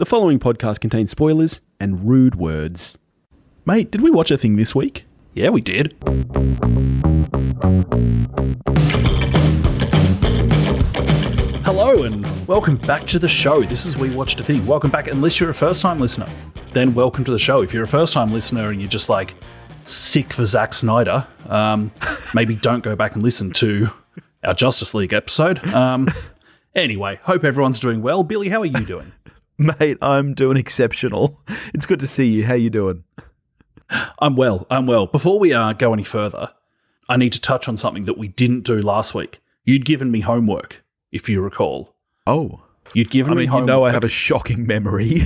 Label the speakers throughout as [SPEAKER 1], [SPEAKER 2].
[SPEAKER 1] The following podcast contains spoilers and rude words. Mate, did we watch a thing this week?
[SPEAKER 2] Yeah, we did. Hello and welcome back to the show. This is We Watched a Thing. Welcome back, unless you're a first-time listener. Then welcome to the show. If you're a first-time listener and you're just like sick for Zack Snyder, maybe don't go back and listen to our Justice League episode. Anyway, hope everyone's doing well. Billy, how are you doing?
[SPEAKER 3] Mate, I'm doing exceptional. It's good to see you. How you doing?
[SPEAKER 2] I'm well. Before we go any further, I need to touch on something that we didn't do last week. You'd given me homework, if you recall.
[SPEAKER 3] Oh.
[SPEAKER 2] You'd given me homework.
[SPEAKER 3] You know I have a shocking memory.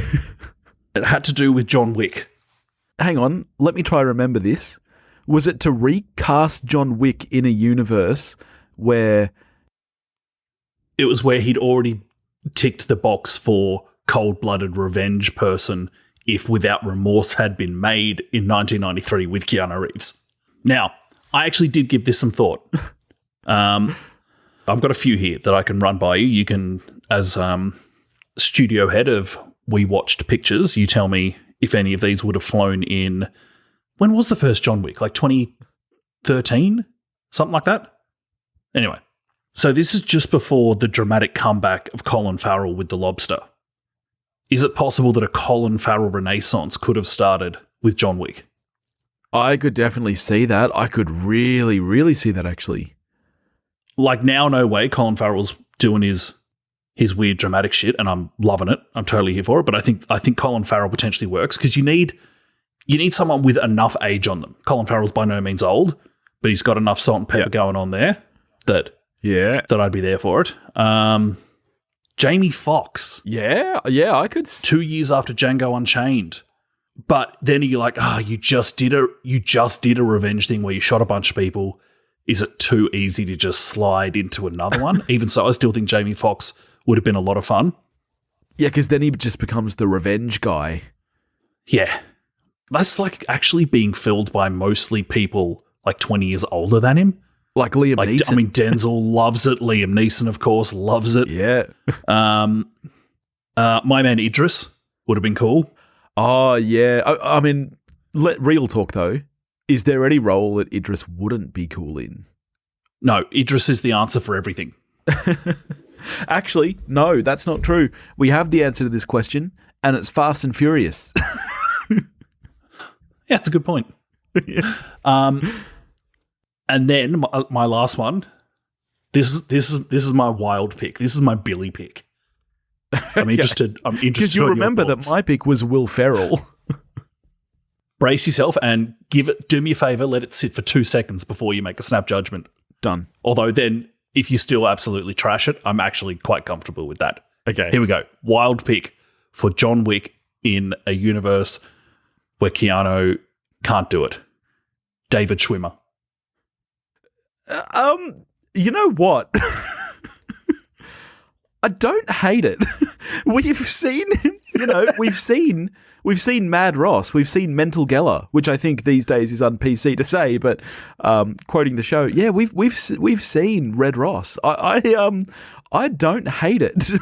[SPEAKER 2] It had to do with John Wick.
[SPEAKER 3] Hang on, let me try to remember this. Was it to recast John Wick in a universe where...
[SPEAKER 2] It was where he'd already ticked the box for cold-blooded revenge person if Without Remorse had been made in 1993 with Keanu Reeves. Now, I actually did give this some thought. I've got a few here that I can run by you. You can, as studio head of We Watched Pictures, you tell me if any of these would have flown in... When was the first John Wick? Like 2013? Something like that? Anyway, so this is just before the dramatic comeback of Colin Farrell with The Lobster. Is it possible that a Colin Farrell renaissance could have started with John Wick?
[SPEAKER 3] I could definitely see that. I could really, really see that, actually.
[SPEAKER 2] Like, now, no way. Colin Farrell's doing his weird dramatic shit, and I'm loving it. I'm totally here for it. But I think Colin Farrell potentially works because you need someone with enough age on them. Colin Farrell's by no means old, but he's got enough salt and pepper going on there that I'd be there for it. Jamie Foxx.
[SPEAKER 3] Yeah, I could.
[SPEAKER 2] 2 years after Django Unchained. But then you're like, you just did a revenge thing where you shot a bunch of people. Is it too easy to just slide into another one? Even so, I still think Jamie Foxx would have been a lot of fun.
[SPEAKER 3] Yeah, because then he just becomes the revenge guy.
[SPEAKER 2] Yeah. That's like actually being filled by mostly people like 20 years older than him.
[SPEAKER 3] Like Liam Neeson.
[SPEAKER 2] I mean, Denzel loves it. Liam Neeson, of course, loves it.
[SPEAKER 3] Yeah.
[SPEAKER 2] My man Idris would have been cool.
[SPEAKER 3] Oh, yeah. I mean, real talk, though. Is there any role that Idris wouldn't be cool in?
[SPEAKER 2] No, Idris is the answer for everything.
[SPEAKER 3] Actually, no, that's not true. We have the answer to this question, and it's Fast and Furious.
[SPEAKER 2] Yeah, that's a good point.
[SPEAKER 3] Yeah.
[SPEAKER 2] And then my last one. This is my wild pick. This is my Billy pick. I'm interested.
[SPEAKER 3] Because you remember that my pick was Will Ferrell.
[SPEAKER 2] Brace yourself and do me a favor. Let it sit for 2 seconds before you make a snap judgment.
[SPEAKER 3] Done.
[SPEAKER 2] Although then, if you still absolutely trash it, I'm actually quite comfortable with that.
[SPEAKER 3] Okay.
[SPEAKER 2] Here we go. Wild pick for John Wick in a universe where Keanu can't do it. David Schwimmer.
[SPEAKER 3] You know what? I don't hate it. We've seen Mad Ross, we've seen Mental Geller, which I think these days is un-PC to say, but quoting the show, yeah, we've seen Red Ross. I don't hate it.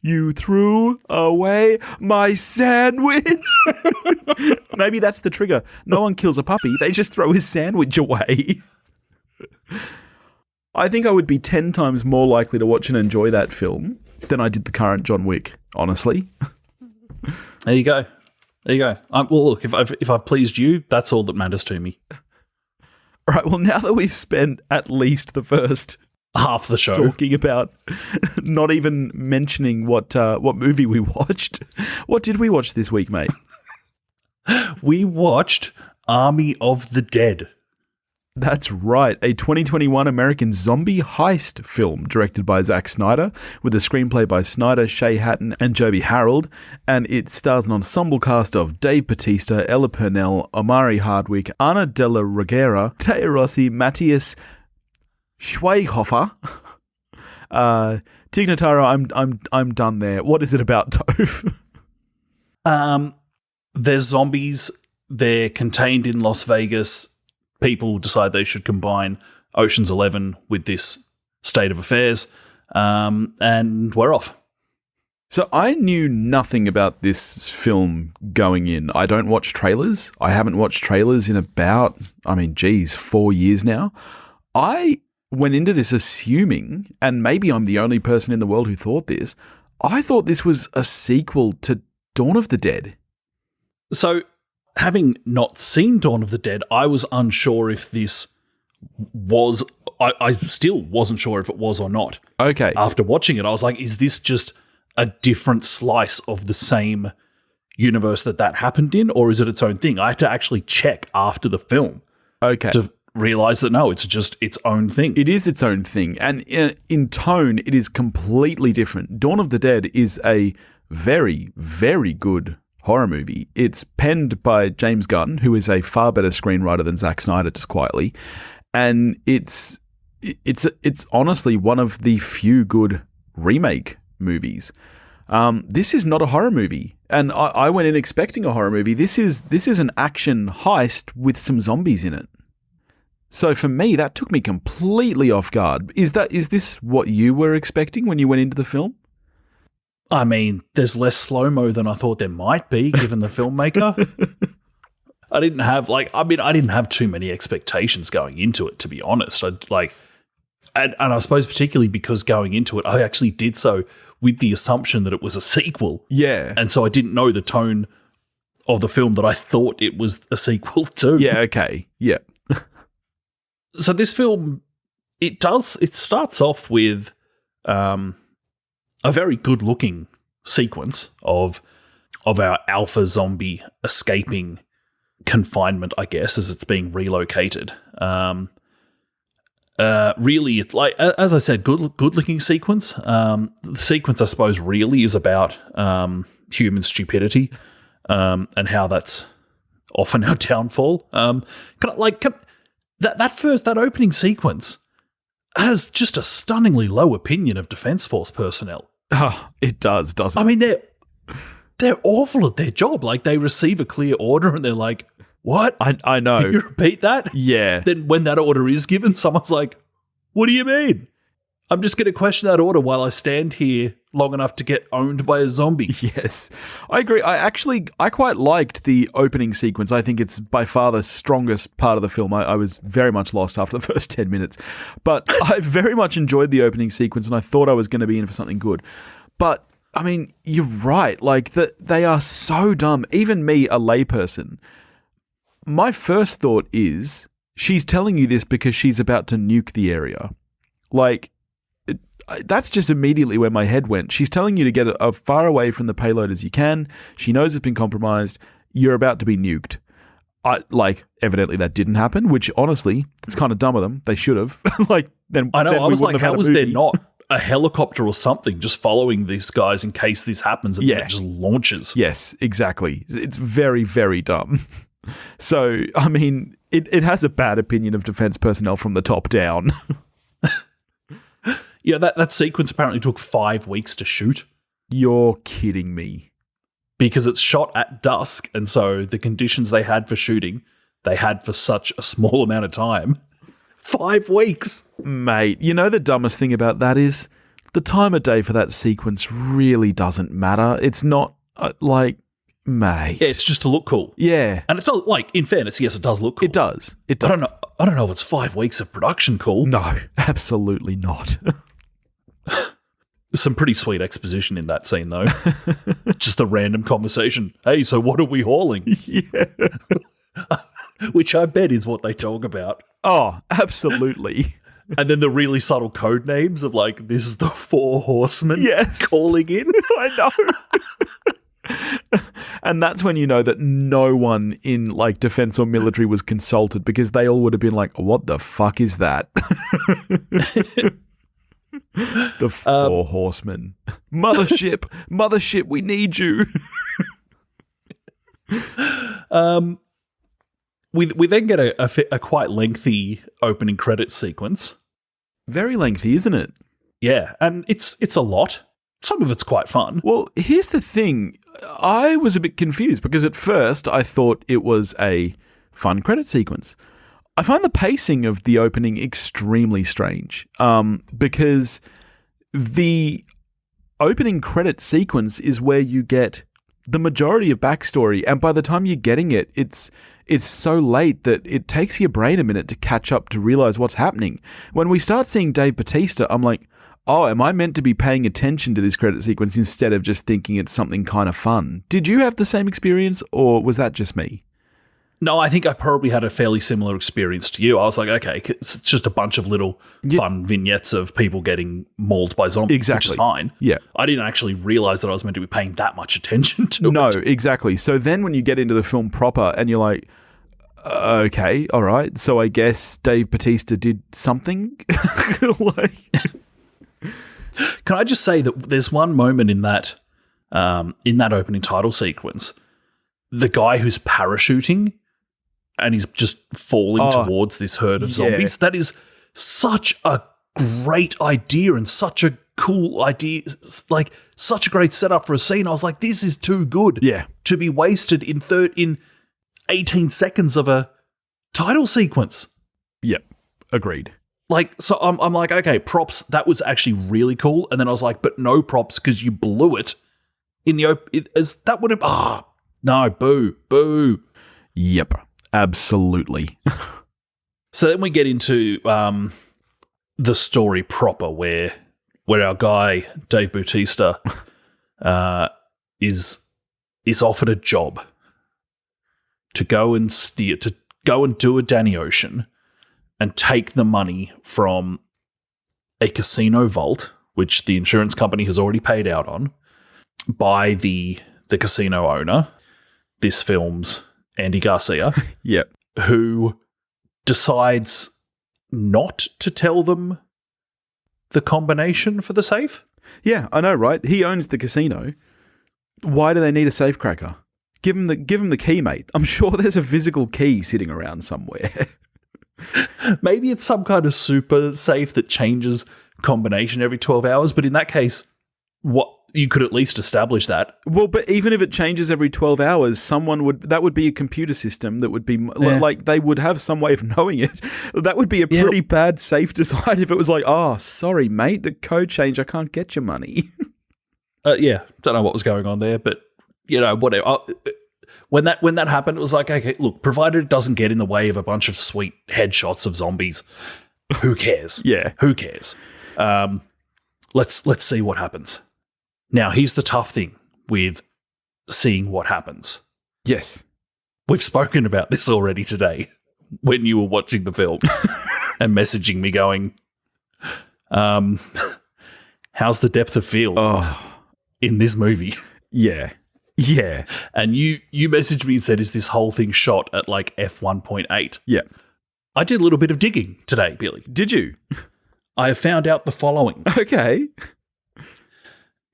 [SPEAKER 3] You threw away my sandwich. Maybe that's the trigger. No one kills a puppy; they just throw his sandwich away. I think I would be 10 times more likely to watch and enjoy that film than I did the current John Wick, honestly.
[SPEAKER 2] There you go. Well, look, if I've pleased you, that's all that matters to me.
[SPEAKER 3] All right, well, now that we've spent at least the first
[SPEAKER 2] half the show
[SPEAKER 3] talking about not even mentioning what movie we watched, what did we watch this week, mate?
[SPEAKER 2] We watched Army of the Dead.
[SPEAKER 3] That's right, a 2021 American zombie heist film directed by Zack Snyder with a screenplay by Snyder, Shay, Hatten, and Joby Harold, and it stars an ensemble cast of Dave Bautista, Purnell, Omari Hardwick, Ana de la Reguera, Theo Rossi, Matthias Schweighöfer, Tig Notaro. I'm done there. What is it about, Tove?
[SPEAKER 2] They're zombies. They're contained in Las Vegas. People decide they should combine Ocean's 11 with this state of affairs, and we're off.
[SPEAKER 3] So I knew nothing about this film going in. I don't watch trailers. I haven't watched trailers in about, 4 years now. I went into this assuming, and maybe I'm the only person in the world who thought this, I thought this was a sequel to Dawn of the Dead.
[SPEAKER 2] So, having not seen Dawn of the Dead, I was unsure if this was... I still wasn't sure if it was or not.
[SPEAKER 3] Okay.
[SPEAKER 2] After watching it, I was like, is this just a different slice of the same universe that happened in, or is it its own thing? I had to actually check after the film to realize that no, it's just its own thing.
[SPEAKER 3] It is its own thing, and in tone, it is completely different. Dawn of the Dead is a very, very good horror movie. It's penned by James Gunn, who is a far better screenwriter than Zack Snyder, just quietly, and it's honestly one of the few good remake movies. This is not a horror movie, and I went in expecting a horror movie. This is an action heist with some zombies in it. So for me, that took me completely off guard. Is this what you were expecting when you went into the film?
[SPEAKER 2] I mean, there's less slow-mo than I thought there might be, given the filmmaker. I didn't have too many expectations going into it, to be honest. And I suppose particularly because going into it, I actually did so with the assumption that it was a sequel.
[SPEAKER 3] Yeah.
[SPEAKER 2] And so I didn't know the tone of the film that I thought it was a sequel to.
[SPEAKER 3] Yeah, okay. Yeah.
[SPEAKER 2] So this film, it starts off with a very good-looking sequence of our alpha zombie escaping confinement, I guess, as it's being relocated. Really, it's like, as I said, good-looking sequence. The sequence, I suppose, really is about human stupidity and how that's often our downfall. That opening sequence has just a stunningly low opinion of Defence Force personnel.
[SPEAKER 3] Oh, it does, doesn't it?
[SPEAKER 2] I mean, they're awful at their job. Like, they receive a clear order and they're like, what?
[SPEAKER 3] I know.
[SPEAKER 2] Can you repeat that?
[SPEAKER 3] Yeah.
[SPEAKER 2] Then when that order is given, someone's like, what do you mean? I'm just going to question that order while I stand here long enough to get owned by a zombie.
[SPEAKER 3] Yes, I agree. I quite liked the opening sequence. I think it's by far the strongest part of the film. I was very much lost after the first 10 minutes. But I very much enjoyed the opening sequence and I thought I was going to be in for something good. But, I mean, you're right. Like, they are so dumb. Even me, a layperson, my first thought is she's telling you this because she's about to nuke the area. Like, that's just immediately where my head went. She's telling you to get as far away from the payload as you can. She knows it's been compromised. You're about to be nuked. Evidently that didn't happen, which honestly, it's kind of dumb of them. They should have. I know.
[SPEAKER 2] I was like, how was there not a helicopter or something just following these guys in case this happens and then it just launches?
[SPEAKER 3] Yes, exactly. It's very, very dumb. So, I mean, it has a bad opinion of defense personnel from the top down.
[SPEAKER 2] Yeah, that sequence apparently took 5 weeks to shoot.
[SPEAKER 3] You're kidding me.
[SPEAKER 2] Because it's shot at dusk, and so the conditions they had for shooting, they had for such a small amount of time. 5 weeks.
[SPEAKER 3] Mate, you know the dumbest thing about that is the time of day for that sequence really doesn't matter. It's not mate.
[SPEAKER 2] Yeah, it's just to look cool.
[SPEAKER 3] Yeah.
[SPEAKER 2] And it's not, in fairness, yes, it does look cool.
[SPEAKER 3] It does.
[SPEAKER 2] I don't know if it's 5 weeks of production cool.
[SPEAKER 3] No, absolutely not.
[SPEAKER 2] Some pretty sweet exposition in that scene, though. Just a random conversation. Hey, so what are we hauling?
[SPEAKER 3] Yeah.
[SPEAKER 2] Which I bet is what they talk about.
[SPEAKER 3] Oh, absolutely.
[SPEAKER 2] And then the really subtle code names of this is the 4 horsemen calling in.
[SPEAKER 3] I know. And that's when you know that no one in defense or military was consulted, because they all would have been like, what the fuck is that? The 4 horsemen. Mothership, we need you.
[SPEAKER 2] We then get a quite lengthy opening credits sequence.
[SPEAKER 3] Very lengthy, isn't it?
[SPEAKER 2] Yeah, and it's a lot. Some of it's quite fun.
[SPEAKER 3] Well, here's the thing. I was a bit confused because at first I thought it was a fun credit sequence. I find the pacing of the opening extremely strange because the opening credit sequence is where you get the majority of backstory, and by the time you're getting it, it's so late that it takes your brain a minute to catch up to realize what's happening. When we start seeing Dave Bautista, I'm like, oh, am I meant to be paying attention to this credit sequence instead of just thinking it's something kind of fun? Did you have the same experience, or was that just me?
[SPEAKER 2] No, I think I probably had a fairly similar experience to you. I was like, okay, it's just a bunch of little fun vignettes of people getting mauled by zombies,
[SPEAKER 3] exactly.
[SPEAKER 2] Which is fine.
[SPEAKER 3] Yeah.
[SPEAKER 2] I didn't actually realize that I was meant to be paying that much attention to it.
[SPEAKER 3] No, exactly. So then when you get into the film proper and you're like, okay, all right, so I guess Dave Bautista did something?
[SPEAKER 2] Can I just say that there's one moment in that opening title sequence, the guy who's parachuting and he's just falling towards this herd of zombies. That is such a great idea and such a cool idea, like such a great setup for a scene. I was like, this is too good to be wasted in 18 seconds of a title sequence.
[SPEAKER 3] Yep, agreed.
[SPEAKER 2] Like, so I'm like, okay, props, that was actually really cool. And then I was like, but no props because you blew it in the open. That would have, no, boo.
[SPEAKER 3] Yep, absolutely.
[SPEAKER 2] So then we get into the story proper where our guy, Dave Bautista, is offered a job to go and do a Danny Ocean and take the money from a casino vault, which the insurance company has already paid out on, by the casino owner, this film's Andy Garcia,
[SPEAKER 3] yep,
[SPEAKER 2] who decides not to tell them the combination for the safe.
[SPEAKER 3] Yeah, I know, right? He owns the casino. Why do they need a safe cracker? Give him the key, mate. I'm sure there's a physical key sitting around somewhere.
[SPEAKER 2] Maybe it's some kind of super safe that changes combination every 12 hours, but in that case, what you could at least establish that.
[SPEAKER 3] Well, but even if it changes every 12 hours, that would be a computer system that would be like they would have some way of knowing it. That would be a pretty bad safe design if it was like, oh, sorry, mate, the code changed. I can't get your money.
[SPEAKER 2] Don't know what was going on there, but whatever. When that happened, it was like, okay, look, provided it doesn't get in the way of a bunch of sweet headshots of zombies, who cares?
[SPEAKER 3] Yeah,
[SPEAKER 2] who cares? Let's see what happens. Now, here's the tough thing with seeing what happens.
[SPEAKER 3] Yes,
[SPEAKER 2] we've spoken about this already today when you were watching the film and messaging me going, "How's the depth of field in this movie?"
[SPEAKER 3] Yeah. Yeah.
[SPEAKER 2] And you messaged me and said, is this whole thing shot at like f1.8?
[SPEAKER 3] Yeah.
[SPEAKER 2] I did a little bit of digging today, Billy.
[SPEAKER 3] Did you?
[SPEAKER 2] I have found out the following.
[SPEAKER 3] Okay.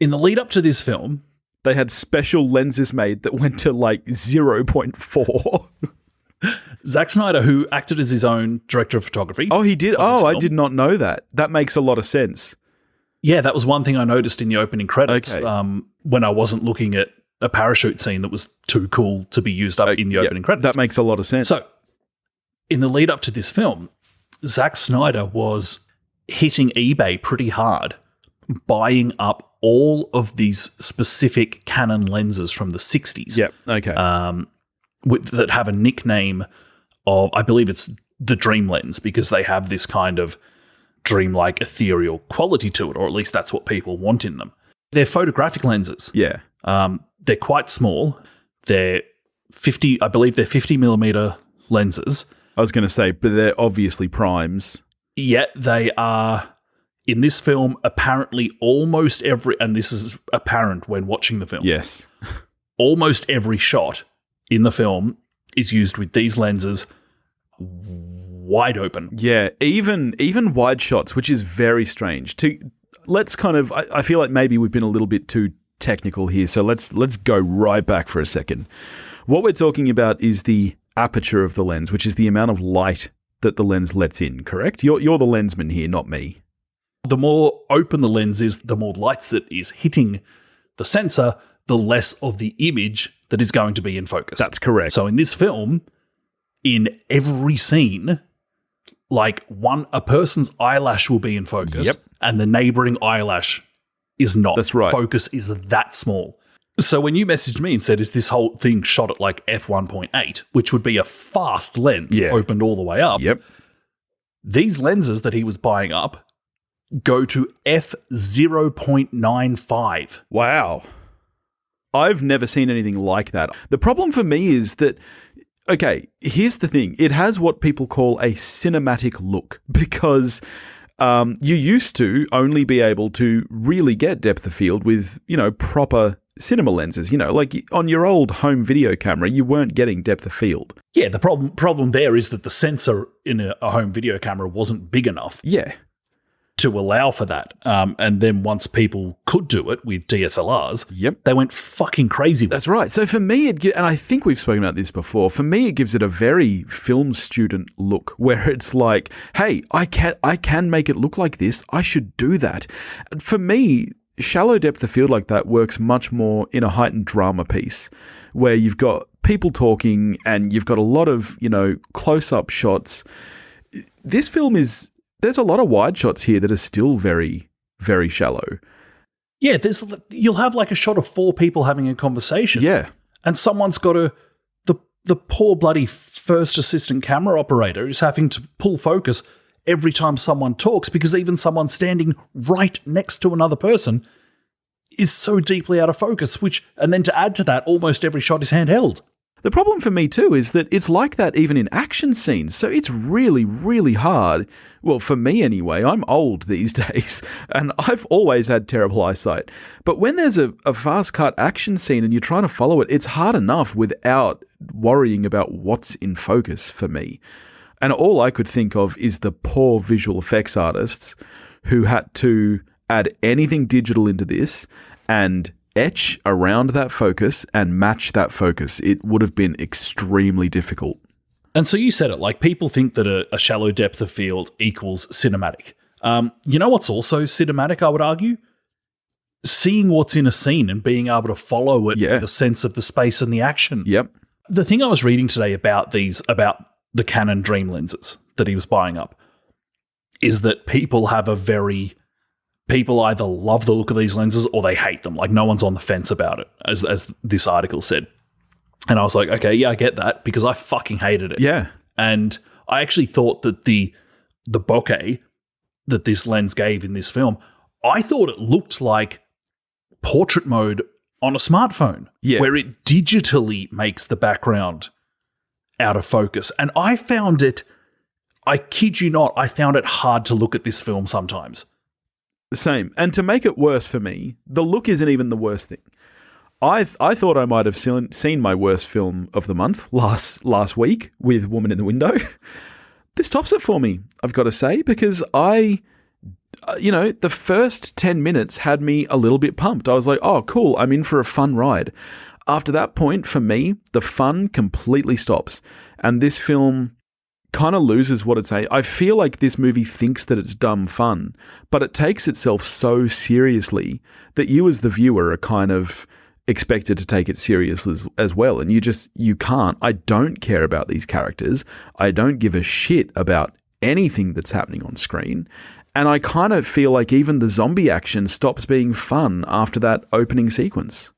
[SPEAKER 2] In the lead up to this film,
[SPEAKER 3] they had special lenses made that went to like 0.4.
[SPEAKER 2] Zack Snyder, who acted as his own director of photography.
[SPEAKER 3] Oh, he did? Oh, I did not know that. That makes a lot of sense.
[SPEAKER 2] Yeah, that was one thing I noticed in the opening credits
[SPEAKER 3] okay.
[SPEAKER 2] When I wasn't looking at a parachute scene that was too cool to be used up in the opening credits.
[SPEAKER 3] That makes a lot of sense.
[SPEAKER 2] So, in the lead up to this film, Zack Snyder was hitting eBay pretty hard, buying up all of these specific Canon lenses from the 60s.
[SPEAKER 3] Yep, okay.
[SPEAKER 2] That have a nickname of, I believe it's the Dream Lens, because they have this kind of dreamlike ethereal quality to it, or at least that's what people want in them. They're photographic lenses.
[SPEAKER 3] Yeah.
[SPEAKER 2] They're quite small. They're 50 millimeter lenses.
[SPEAKER 3] I was going to say, but they're obviously primes.
[SPEAKER 2] Yet they are, in this film, apparently almost every, and this is apparent when watching the film.
[SPEAKER 3] Yes.
[SPEAKER 2] Almost every shot in the film is used with these lenses wide open.
[SPEAKER 3] Yeah, even wide shots, which is very strange. Let's kind of, I feel like maybe we've been a little bit too technical here, so let's go right back for a second. What we're talking about is the aperture of the lens, which is the amount of light that the lens lets in, correct? You're the lensman here, not me.
[SPEAKER 2] The more open the lens is, the more light that is hitting the sensor, the less of the image that is going to be in focus.
[SPEAKER 3] That's correct.
[SPEAKER 2] So in this film, in every scene, like a person's eyelash will be in focus,
[SPEAKER 3] yep,
[SPEAKER 2] and the neighboring eyelash is not.
[SPEAKER 3] That's right.
[SPEAKER 2] Focus is that small. So when you messaged me and said, is this whole thing shot at like f1.8, which would be a fast lens opened all the way up.
[SPEAKER 3] Yep.
[SPEAKER 2] These lenses that he was buying up go to f0.95.
[SPEAKER 3] Wow. I've never seen anything like that. The problem for me is that, okay, here's the thing. It has what people call a cinematic look because you used to only be able to really get depth of field with, proper cinema lenses. Like on your old home video camera, you weren't getting depth of field.
[SPEAKER 2] Yeah, the problem there is that the sensor in a home video camera wasn't big enough.
[SPEAKER 3] Yeah.
[SPEAKER 2] To allow for that. And then once people could do it with DSLRs, they went fucking crazy.
[SPEAKER 3] That's right. So for me, and I think we've spoken about this before, for me, it gives it a very film student look where it's like, hey, I can make it look like this. I should do that. For me, shallow depth of field like that works much more in a heightened drama piece where you've got people talking and you've got a lot of, close-up shots. This film there's a lot of wide shots here that are still very, very shallow.
[SPEAKER 2] Yeah, you'll have like a shot of 4 people having a conversation.
[SPEAKER 3] Yeah.
[SPEAKER 2] And someone's got the poor bloody first assistant camera operator is having to pull focus every time someone talks because even someone standing right next to another person is so deeply out of focus, and then to add to that, almost every shot is handheld.
[SPEAKER 3] The problem for me too is that it's like that even in action scenes. So it's really, really hard. Well, for me anyway, I'm old these days and I've always had terrible eyesight. But when there's a fast cut action scene and you're trying to follow it, it's hard enough without worrying about what's in focus for me. And all I could think of is the poor visual effects artists who had to add anything digital into this and etch around that focus and match that focus. It would have been extremely difficult.
[SPEAKER 2] And so you said it, like people think that a shallow depth of field equals cinematic. You know what's also cinematic, I would argue? Seeing what's in a scene and being able to follow it with a sense of the space and the action.
[SPEAKER 3] Yep.
[SPEAKER 2] The thing I was reading today about the Canon Dream lenses that he was buying up is that people either love the look of these lenses or they hate them. Like no one's on the fence about it, as this article said. And I was like, okay, yeah, I get that because I fucking hated it.
[SPEAKER 3] Yeah.
[SPEAKER 2] And I actually thought that the bokeh that this lens gave in this film, I thought it looked like portrait mode on a smartphone where it digitally makes the background out of focus. And I found it, I kid you not, I found it hard to look at this film sometimes.
[SPEAKER 3] Same. And to make it worse for me, the look isn't even the worst thing. I thought I might have seen my worst film of the month last week with Woman in the Window. This tops it for me, I've got to say, because the first 10 minutes had me a little bit pumped. I was like, oh, cool, I'm in for a fun ride. After that point, for me, the fun completely stops. And this film kind of loses what it's I feel like this movie thinks that it's dumb fun, but it takes itself so seriously that you as the viewer are kind of expected to take it serious as well. And you can't. I don't care about these characters. I don't give a shit about anything that's happening on screen. And I kind of feel like even the zombie action stops being fun after that opening sequence.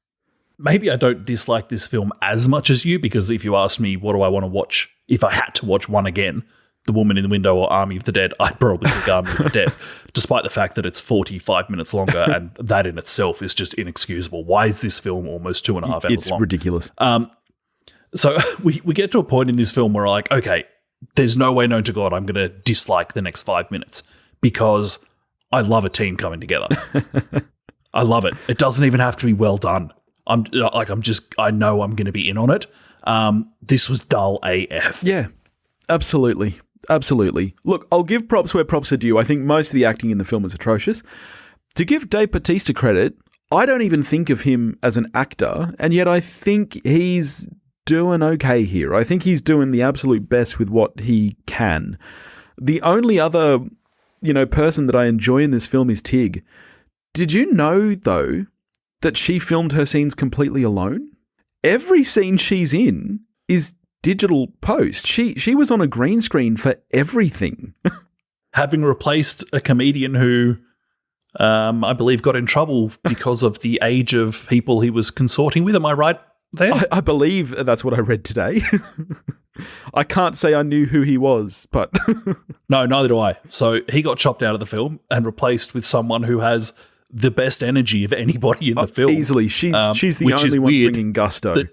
[SPEAKER 2] Maybe I don't dislike this film as much as you, because if you asked me what do I want to watch, if I had to watch one again, The Woman in the Window or Army of the Dead, I'd probably pick Army of the Dead, despite the fact that it's 45 minutes longer, and that in itself is just inexcusable. Why is this film almost 2.5 hours long?
[SPEAKER 3] It's ridiculous.
[SPEAKER 2] So we get to a point in this film where we're like, okay, there's no way known to God I'm going to dislike the next 5 minutes, because I love a team coming together. I love it. It doesn't even have to be well done. I know I'm going to be in on it. This was dull AF.
[SPEAKER 3] Yeah, absolutely. Absolutely. Look, I'll give props where props are due. I think most of the acting in the film is atrocious. To give Dave Bautista credit, I don't even think of him as an actor, and yet I think he's doing okay here. I think he's doing the absolute best with what he can. The only other, person that I enjoy in this film is Tig. Did you know, though, that she filmed her scenes completely alone? Every scene she's in is digital post. She was on a green screen for everything.
[SPEAKER 2] Having replaced a comedian who I believe got in trouble because of the age of people he was consorting with. Am I right there?
[SPEAKER 3] I believe that's what I read today. I can't say I knew who he was, but...
[SPEAKER 2] No, neither do I. So he got chopped out of the film and replaced with someone who has the best energy of anybody in the film.
[SPEAKER 3] Easily. She's the only one bringing gusto.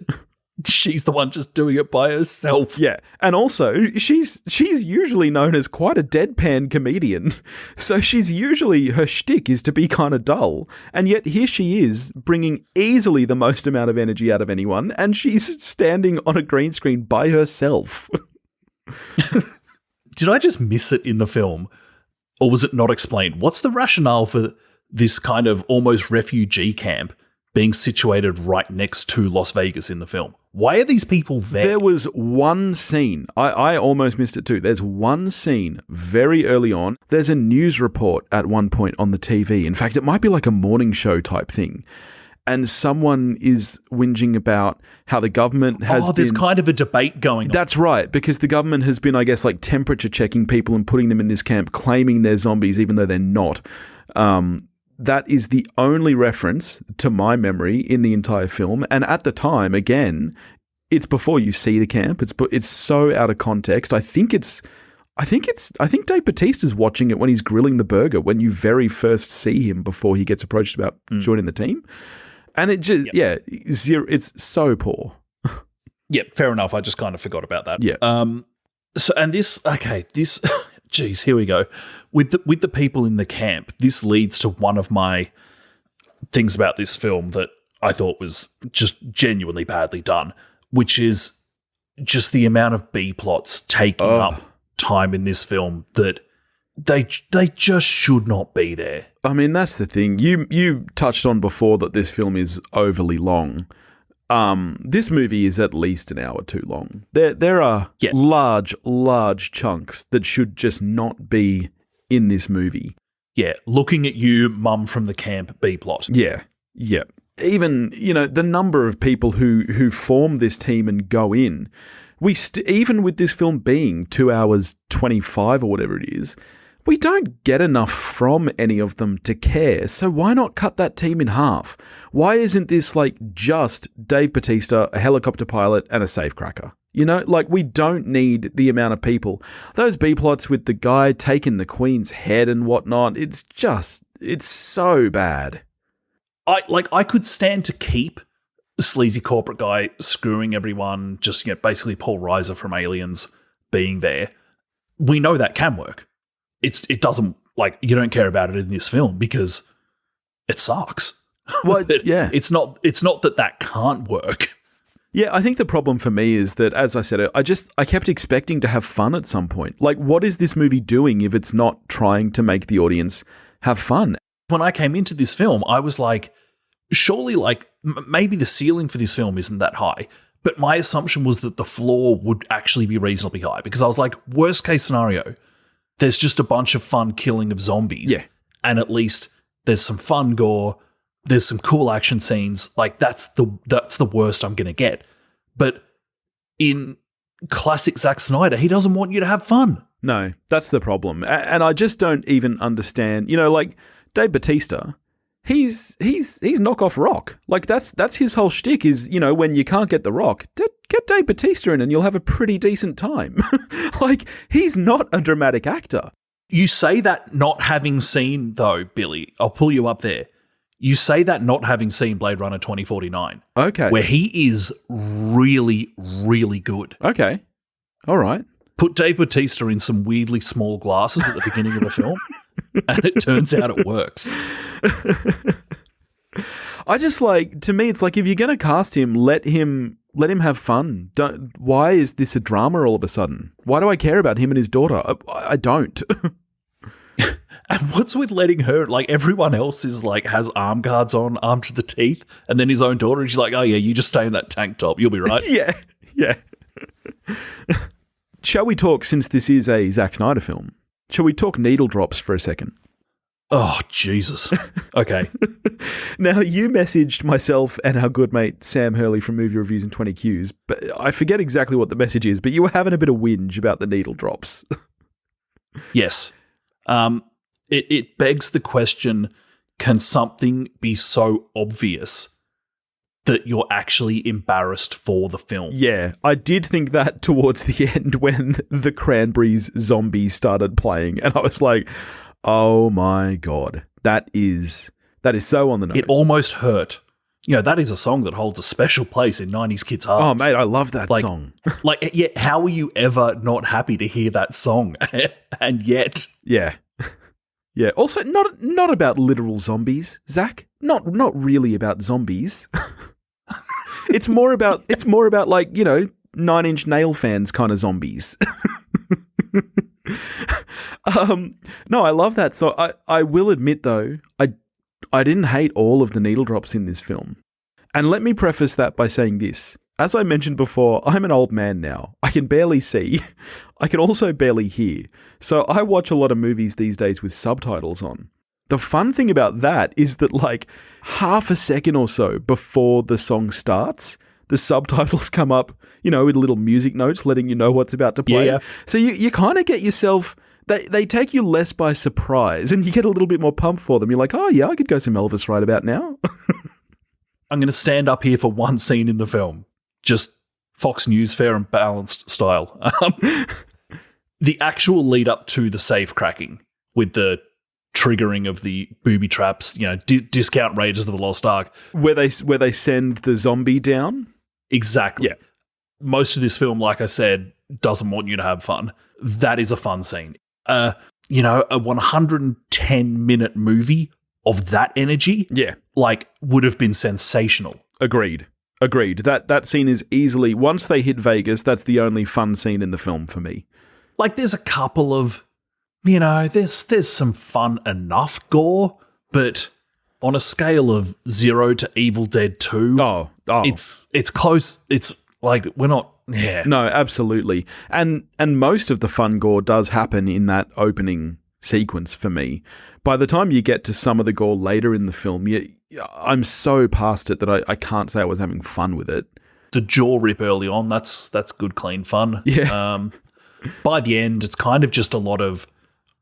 [SPEAKER 2] She's the one just doing it by herself.
[SPEAKER 3] Yeah. And also, she's usually known as quite a deadpan comedian. So her shtick is to be kind of dull. And yet here she is bringing easily the most amount of energy out of anyone. And she's standing on a green screen by herself.
[SPEAKER 2] Did I just miss it in the film? Or was it not explained? What's the rationale for this kind of almost refugee camp being situated right next to Las Vegas in the film? Why are these people there?
[SPEAKER 3] There was one scene. I almost missed it too. There's one scene very early on. There's a news report at one point on the TV. In fact, it might be like a morning show type thing. And someone is whinging about how the government has
[SPEAKER 2] there's kind of a debate going on.
[SPEAKER 3] That's right, because the government has been, I guess, like temperature checking people and putting them in this camp, claiming they're zombies even though they're not. That is the only reference, to my memory, in the entire film. And at the time, again, it's before you see the camp. It's so out of context. I think Dave Bautista's watching it when he's grilling the burger, when you very first see him before he gets approached about joining the team. And it just, zero. It's so poor.
[SPEAKER 2] Yeah, fair enough. I just kind of forgot about that.
[SPEAKER 3] Yeah.
[SPEAKER 2] Geez, here we go. With the people in the camp, this leads to one of my things about this film that I thought was just genuinely badly done, which is just the amount of B plots taking up time in this film that they just should not be there.
[SPEAKER 3] I mean, that's the thing. You touched on before that this film is overly long. This movie is at least an hour too long. There are large chunks that should just not be in this movie.
[SPEAKER 2] Yeah, looking at you, mum from the camp B plot.
[SPEAKER 3] Yeah. Even, the number of people who form this team and go in, even with this film being 2 hours 25 or whatever it is, we don't get enough from any of them to care. So why not cut that team in half? Why isn't this like just Dave Bautista, a helicopter pilot, and a safecracker? We don't need the amount of people. Those B-plots with the guy taking the Queen's head and whatnot, it's so bad.
[SPEAKER 2] I could stand to keep the sleazy corporate guy screwing everyone, just basically Paul Reiser from Aliens being there. We know that can work. It doesn't, you don't care about it in this film because it sucks.
[SPEAKER 3] Well, yeah.
[SPEAKER 2] It's not that can't work.
[SPEAKER 3] Yeah, I think the problem for me is that, as I said, I kept expecting to have fun at some point. What is this movie doing if it's not trying to make the audience have fun?
[SPEAKER 2] When I came into this film, I was like, surely, maybe the ceiling for this film isn't that high. But my assumption was that the floor would actually be reasonably high because I was like, worst case scenario, there's just a bunch of fun killing of zombies.
[SPEAKER 3] Yeah.
[SPEAKER 2] And at least there's some fun gore. There's some cool action scenes. That's the worst I'm going to get. But in classic Zack Snyder, he doesn't want you to have fun.
[SPEAKER 3] No, that's the problem. And I just don't even understand. Dave Bautista, he's knockoff Rock. That's his whole shtick is, when you can't get the Rock, get Dave Bautista in and you'll have a pretty decent time. He's not a dramatic actor.
[SPEAKER 2] You say that not having seen, though, Billy, I'll pull you up there. You say that not having seen Blade Runner 2049.
[SPEAKER 3] Okay.
[SPEAKER 2] Where he is really, really good.
[SPEAKER 3] Okay. All right.
[SPEAKER 2] Put Dave Bautista in some weirdly small glasses at the beginning of the film, and it turns out it works.
[SPEAKER 3] I just to me, it's if you're going to cast him, let him have fun. Why is this a drama all of a sudden? Why do I care about him and his daughter? I don't.
[SPEAKER 2] And what's with letting her, everyone else is has arm guards on, armed to the teeth, and then his own daughter, and she's like, oh yeah, you just stay in that tank top, you'll be right.
[SPEAKER 3] Yeah. Shall we talk, since this is a Zack Snyder film, shall we talk needle drops for a second?
[SPEAKER 2] Oh, Jesus. Okay.
[SPEAKER 3] Now, you messaged myself and our good mate Sam Hurley from Movie Reviews and 20 Qs, but I forget exactly what the message is, but you were having a bit of whinge about the needle drops.
[SPEAKER 2] Yes. It begs the question, can something be so obvious that you're actually embarrassed for the film?
[SPEAKER 3] Yeah, I did think that towards the end when the Cranberries Zombies started playing, and I was like, oh my God, that is so on the nose.
[SPEAKER 2] It almost hurt. You know, that is a song that holds a special place in 90s kids' hearts.
[SPEAKER 3] Oh, mate, I love that song.
[SPEAKER 2] Yeah, how were you ever not happy to hear that song? And yet...
[SPEAKER 3] Yeah. Yeah. Also, not about literal zombies, Zach. Not really about zombies. It's more about like, you know, Nine Inch Nail fans kind of zombies. No, I love that. So I will admit though, I didn't hate all of the needle drops in this film. And let me preface that by saying this. As I mentioned before, I'm an old man now. I can barely see. I can also barely hear. So I watch a lot of movies these days with subtitles on. The fun thing about that is that like half a second or so before the song starts, the subtitles come up, you know, with little music notes letting you know what's about to play.
[SPEAKER 2] Yeah.
[SPEAKER 3] So you kind of get yourself... They take you less by surprise and you get a little bit more pumped for them. You're like, oh yeah, I could go some Elvis right about now.
[SPEAKER 2] I'm going to stand up here for one scene in the film. Just Fox News, fair and balanced style. The actual lead up to the safe cracking with the triggering of the booby traps, you know, discount Raiders of the Lost Ark.
[SPEAKER 3] Where they send the zombie down?
[SPEAKER 2] Exactly.
[SPEAKER 3] Yeah.
[SPEAKER 2] Most of this film, like I said, doesn't want you to have fun. That is a fun scene. You know, a 110-minute movie of that energy,
[SPEAKER 3] yeah,
[SPEAKER 2] like, would have been sensational.
[SPEAKER 3] Agreed. That scene is easily, once they hit Vegas, that's the only fun scene in the film for me.
[SPEAKER 2] Like, there's a couple of, you know, there's some fun enough gore, but on a scale of 0 to Evil Dead 2, it's close. It's like, we're not, yeah.
[SPEAKER 3] No, absolutely. And most of the fun gore does happen in that opening sequence for me. By the time you get to some of the gore later in the film, I'm so past it that I can't say I was having fun with it.
[SPEAKER 2] The jaw rip early on, that's good, clean fun.
[SPEAKER 3] Yeah.
[SPEAKER 2] By the end, it's kind of just a lot of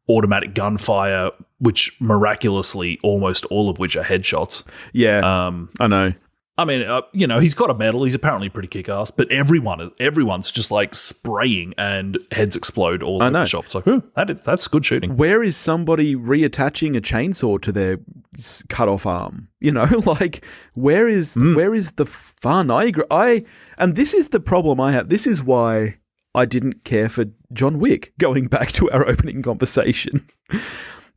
[SPEAKER 2] automatic gunfire, which miraculously, almost all of which are headshots.
[SPEAKER 3] Yeah, I know.
[SPEAKER 2] I mean, you know, he's got a medal. He's apparently pretty kick-ass, but everyone's just like spraying and heads explode all over the shop. It's like, ooh, that's good shooting.
[SPEAKER 3] Where is somebody reattaching a chainsaw to their cut-off arm? You know, like, where is the fun? I agree. And this is the problem I have. This is why I didn't care for John Wick, going back to our opening conversation.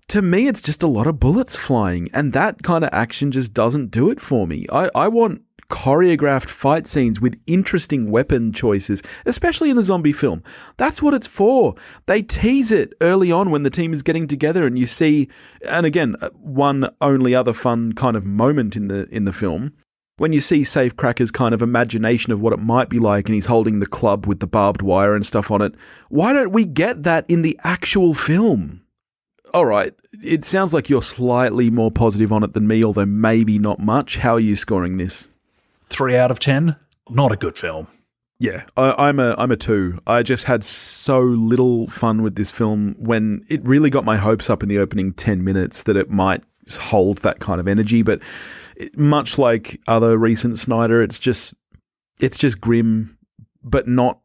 [SPEAKER 3] To me, it's just a lot of bullets flying, and that kind of action just doesn't do it for me. I want choreographed fight scenes with interesting weapon choices, especially in a zombie film. That's what it's for. They tease it early on when the team is getting together, and you see, and again, one only other fun kind of moment in the film, when you see Safecracker's kind of imagination of what it might be like, and he's holding the club with the barbed wire and stuff on it. Why don't we get that in the actual film? All right, it sounds like you're slightly more positive on it than me, although maybe not much. How are you scoring this?
[SPEAKER 2] 3 out of 10. Not a good film.
[SPEAKER 3] Yeah, I'm a 2. I just had so little fun with this film when it really got my hopes up in the opening 10 minutes that it might hold that kind of energy. But much like other recent Snyder, it's just grim, but not.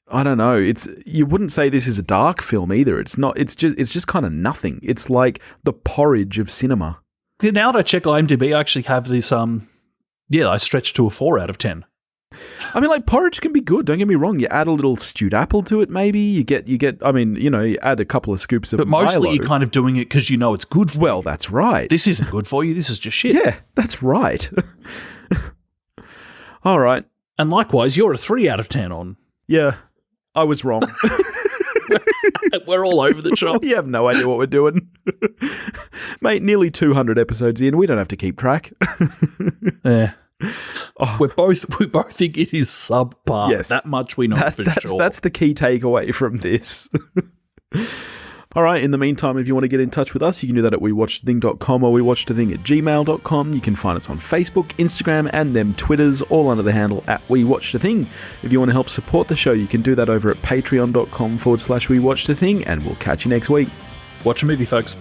[SPEAKER 3] I don't know. You wouldn't say this is a dark film either. It's not. It's just kind of nothing. It's like the porridge of cinema.
[SPEAKER 2] Now that I check IMDb, I actually have this. I stretched to a 4 out of 10.
[SPEAKER 3] I mean, like, porridge can be good. Don't get me wrong. You add a little stewed apple to it, maybe. You get. I mean, you know, you add a couple of scoops of.
[SPEAKER 2] But mostly,
[SPEAKER 3] Milo.
[SPEAKER 2] you're kind of doing it because you know it's good for you.
[SPEAKER 3] Well, that's right.
[SPEAKER 2] This isn't good for you. This is just shit.
[SPEAKER 3] Yeah, that's right. All right.
[SPEAKER 2] And likewise, you're a 3 out of 10 on.
[SPEAKER 3] Yeah. I was wrong.
[SPEAKER 2] We're all over the shop.
[SPEAKER 3] You have no idea what we're doing. Mate, nearly 200 episodes in. We don't have to keep track.
[SPEAKER 2] Yeah. Oh. We both think it is subpar.
[SPEAKER 3] Yes.
[SPEAKER 2] That much we know for sure.
[SPEAKER 3] That's the key takeaway from this. All right, in the meantime, if you want to get in touch with us, you can do that at wewatchedathing.com or wewatchedathing@gmail.com. You can find us on Facebook, Instagram, and them Twitters, all under the handle @wewatchedathing. If you want to help support the show, you can do that over at patreon.com/wewatchedathing, and we'll catch you next week.
[SPEAKER 2] Watch a movie, folks.